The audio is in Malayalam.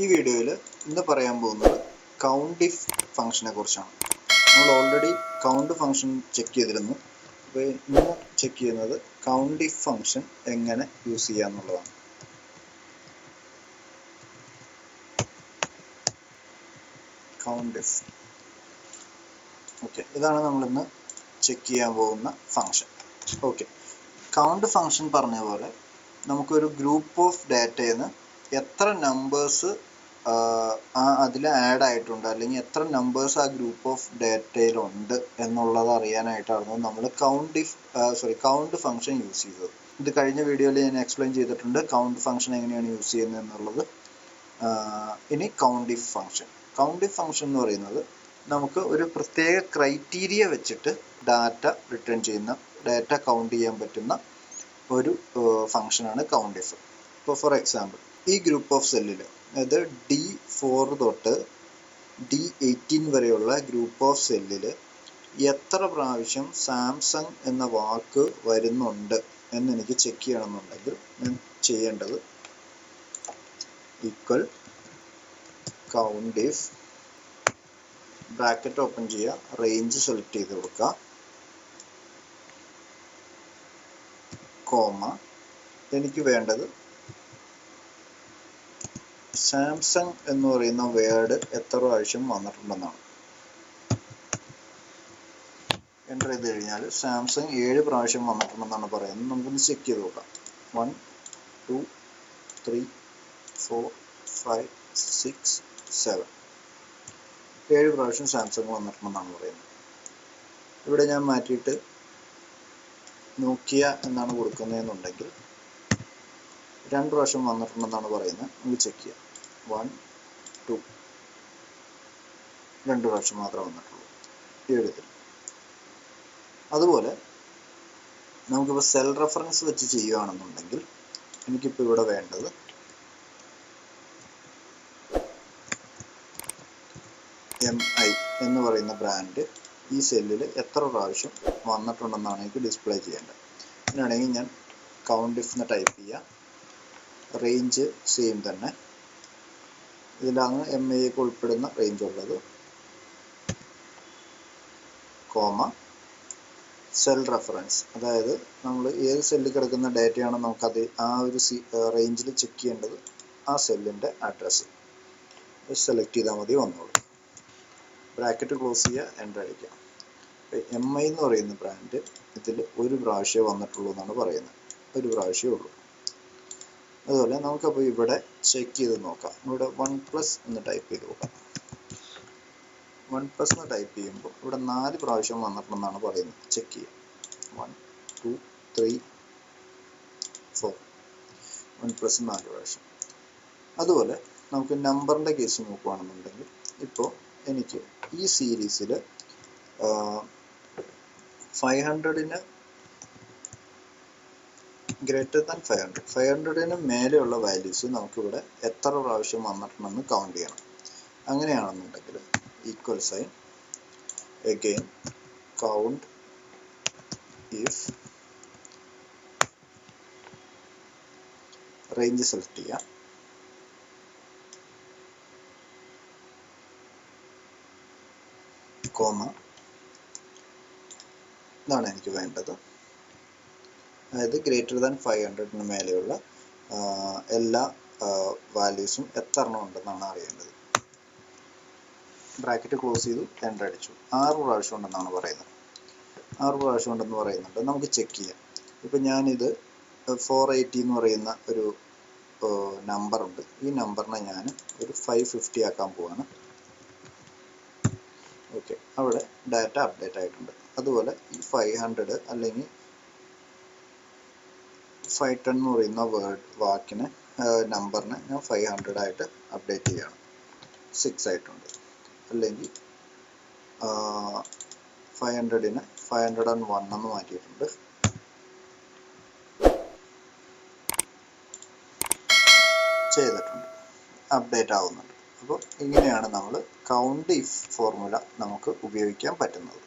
ഈ വീഡിയോയിൽ ഇന്ന് പറയാൻ പോകുന്നത് കൗണ്ടിഫ് ഫംഗ്ഷനെ കുറിച്ചാണ്. നമ്മൾ ഓൾറെഡി കൗണ്ട് ഫംഗ്ഷൻ ചെക്ക് ചെയ്തിരുന്നു. അപ്പോൾ ഇന്ന് ചെക്ക് ചെയ്യുന്നത് കൗണ്ടിഫ് ഫംഗ്ഷൻ എങ്ങനെ യൂസ് ചെയ്യാന്നുള്ളതാണ്. കൗണ്ടിഫ് ഓക്കെ, ഇതാണ് നമ്മളിന്ന് ചെക്ക് ചെയ്യാൻ പോകുന്ന ഫംഗ്ഷൻ. ഓക്കെ, കൗണ്ട് ഫംഗ്ഷൻ പറഞ്ഞ പോലെ നമുക്കൊരു ഗ്രൂപ്പ് ഓഫ് ഡാറ്റയിൽ എത്ര നമ്പേഴ്സ് അതിൽ ആഡ് ആയിട്ടുണ്ട്, അല്ലെങ്കിൽ എത്ര നമ്പേഴ്സ് ആ ഗ്രൂപ്പ് ഓഫ് ഡാറ്റയിലുണ്ട് എന്നുള്ളത് അറിയാനായിട്ടാണ് നമ്മൾ കൗണ്ട് ഫംഗ്ഷൻ യൂസ് ചെയ്തത്. ഇത് കഴിഞ്ഞ വീഡിയോയിൽ ഞാൻ എക്സ്പ്ലെയിൻ ചെയ്തിട്ടുണ്ട് കൗണ്ട് ഫംഗ്ഷൻ എങ്ങനെയാണ് യൂസ് ചെയ്യുന്നത് എന്നുള്ളത്. ഇനി കൗണ്ടിഫ് ഫംഗ്ഷൻ എന്ന് പറയുന്നത് നമുക്ക് ഒരു പ്രത്യേക ക്രൈറ്റീരിയ വെച്ചിട്ട് ഡാറ്റ റിട്ടേൺ ചെയ്യുന്ന, ഡാറ്റ കൗണ്ട് ചെയ്യാൻ പറ്റുന്ന ഒരു ഫംഗ്ഷനാണ് കൗണ്ടിഫ്. ഇപ്പോൾ ഫോർ എക്സാമ്പിൾ, ഈ ഗ്രൂപ്പ് ഓഫ് സെല്ലിൽ, അതായത് D4 തൊട്ട് D18 വരെയുള്ള ഗ്രൂപ്പ് ഓഫ് സെല്ലിൽ എത്ര പ്രാവശ്യം സാംസങ് എന്ന വാക്ക് വരുന്നുണ്ട് എന്ന് എനിക്ക് ചെക്ക് ചെയ്യണമെന്നുണ്ടെങ്കിൽ ഞാൻ ചെയ്യേണ്ടത് ഈക്വൽ കൗണ്ടിഫ്, ബ്രാക്കറ്റ് ഓപ്പൺ ചെയ്യുക, റേഞ്ച് സെലക്ട് ചെയ്ത് കൊടുക്കുക, കോമ, എനിക്ക് വേണ്ടത് സാംസങ് എന്ന് പറയുന്ന വേർഡ് എത്ര പ്രാവശ്യം വന്നിട്ടുണ്ടെന്നാണ്. എൻ്റർ ചെയ്ത് കഴിഞ്ഞാൽ സാംസങ് 7 പ്രാവശ്യം വന്നിട്ടുണ്ടെന്നാണ് പറയുന്നത്. നമുക്കൊന്ന് ചെക്ക് ചെയ്ത് നോക്കാം. 1 2 3 4 5 6 7 7 പ്രാവശ്യം സാംസങ് വന്നിട്ടുണ്ടെന്നാണ് പറയുന്നത്. ഇവിടെ ഞാൻ മാറ്റിയിട്ട് നോക്കിയ എന്നാണ് കൊടുക്കുന്നതെന്നുണ്ടെങ്കിൽ 2 പ്രാവശ്യം വന്നിട്ടുണ്ടെന്നാണ് പറയുന്നത്. നമുക്ക് ചെക്ക് ചെയ്യാം. 1 2 2 പ്രാവശ്യം മാത്രമേ വന്നിട്ടുള്ളൂ ഈ എഴുത്തിൽ. അതുപോലെ നമുക്കിപ്പോൾ സെൽ റെഫറൻസ് വെച്ച് ചെയ്യുകയാണെന്നുണ്ടെങ്കിൽ എനിക്കിപ്പോൾ ഇവിടെ വേണ്ടത് MI എന്ന് പറയുന്ന ബ്രാൻഡ് ഈ സെല്ലിൽ എത്ര പ്രാവശ്യം വന്നിട്ടുണ്ടെന്നാണ് എനിക്ക് ഡിസ്പ്ലേ ചെയ്യേണ്ടത്. അങ്ങനെയാണെങ്കിൽ ഞാൻ കൗണ്ടിഫ് എന്ന് ടൈപ്പ് ചെയ്യുക, റേഞ്ച് സെയിം തന്നെ, ഇതിലാണ് MI ഒക്കെ ഉൾപ്പെടുന്ന റേഞ്ച് ഉള്ളത്, കോമ, സെൽ റെഫറൻസ്, അതായത് നമ്മൾ ഏത് സെല്ലിൽ കിടക്കുന്ന ഡാറ്റയാണോ നമുക്കത് ആ ഒരു റേഞ്ചിൽ ചെക്ക് ചെയ്യേണ്ടത്, ആ സെല്ലിൻ്റെ അഡ്രസ്സ് സെലക്ട് ചെയ്താൽ മതി, വന്നോളൂ. ബ്രാക്കറ്റ് ക്ലോസ് ചെയ്യുക, എൻ്റർ അടിക്കുക. MI എന്ന് പറയുന്ന ബ്രാൻഡ് ഇതിൽ 1 പ്രാവശ്യമേ വന്നിട്ടുള്ളൂ എന്നാണ് പറയുന്നത്. 1 പ്രാവശ്യമേ ഉള്ളൂ. അതുപോലെ നമുക്കപ്പോൾ ഇവിടെ ചെക്ക് ചെയ്ത് നോക്കാം. ഇവിടെ 1+ എന്ന് ടൈപ്പ് ചെയ്ത് നോക്കാം. 1+ എന്ന് ടൈപ്പ് ചെയ്യുമ്പോൾ ഇവിടെ 4 പ്രാവശ്യം വന്നിട്ടുണ്ടെന്നാണ് പറയുന്നത്. ചെക്ക് ചെയ്യാം. 1 2 3 4 1+ 4 പ്രാവശ്യം. അതുപോലെ നമുക്ക് നമ്പറിൻ്റെ കേസ് നോക്കുകയാണെന്നുണ്ടെങ്കിൽ, ഇപ്പോൾ എനിക്ക് ഈ സീരീസിൽ 500ന് ഗ്രേറ്റർ ദാൻ 500ന് മേലെയുള്ള വാല്യൂസ് നമുക്കിവിടെ എത്ര പ്രാവശ്യം വന്നിട്ടുണ്ടെന്ന് കൗണ്ട് ചെയ്യണം. അങ്ങനെയാണെന്നുണ്ടെങ്കിൽ equal sign again count if, range select ചെയ്യാം, കോമ, ഇതാണ് എനിക്ക് വേണ്ടത്. അതായത് ഗ്രേറ്റർ ദാൻ 500ന് മേലെയുള്ള എല്ലാ വാല്യൂസും എത്ര എണ്ണം ഉണ്ടെന്നാണ് അറിയേണ്ടത്. ബ്രാക്കറ്റ് ക്ലോസ് ചെയ്തു, എൻ്റർ അടിച്ചു. 6 പ്രാവശ്യം ഉണ്ടെന്നാണ് പറയുന്നത്. 6 പ്രാവശ്യം ഉണ്ടെന്ന് പറയുന്നുണ്ട്. നമുക്ക് ചെക്ക് ചെയ്യാം. ഇപ്പം ഞാനിത് 480 എന്ന് പറയുന്ന ഒരു നമ്പറുണ്ട്. ഈ നമ്പറിനെ ഞാൻ ഒരു 550 ആക്കാൻ പോവാണ്. ഓക്കെ, അവിടെ ഡാറ്റ അപ്ഡേറ്റ് ആയിട്ടുണ്ട്. അതുപോലെ ഈ 500 അല്ലെങ്കിൽ 510 എന്ന് പറയുന്ന വാക്കിനെ നമ്പറിനെ ഞാൻ 500 ആയിട്ട് അപ്ഡേറ്റ് ചെയ്യുകയാണ്. 6 ആയിട്ടുണ്ട്. അല്ലെങ്കിൽ 500ന് 501 എന്ന് മാറ്റിയിട്ടുണ്ട്. ചെയ്തിട്ടുണ്ട്, അപ്ഡേറ്റ് ആവുന്നുണ്ട്. അപ്പോൾ ഇങ്ങനെയാണ് നമ്മൾ കൗണ്ട് ഇഫ് ഫോർമുല നമുക്ക് ഉപയോഗിക്കാൻ പറ്റുന്നത്.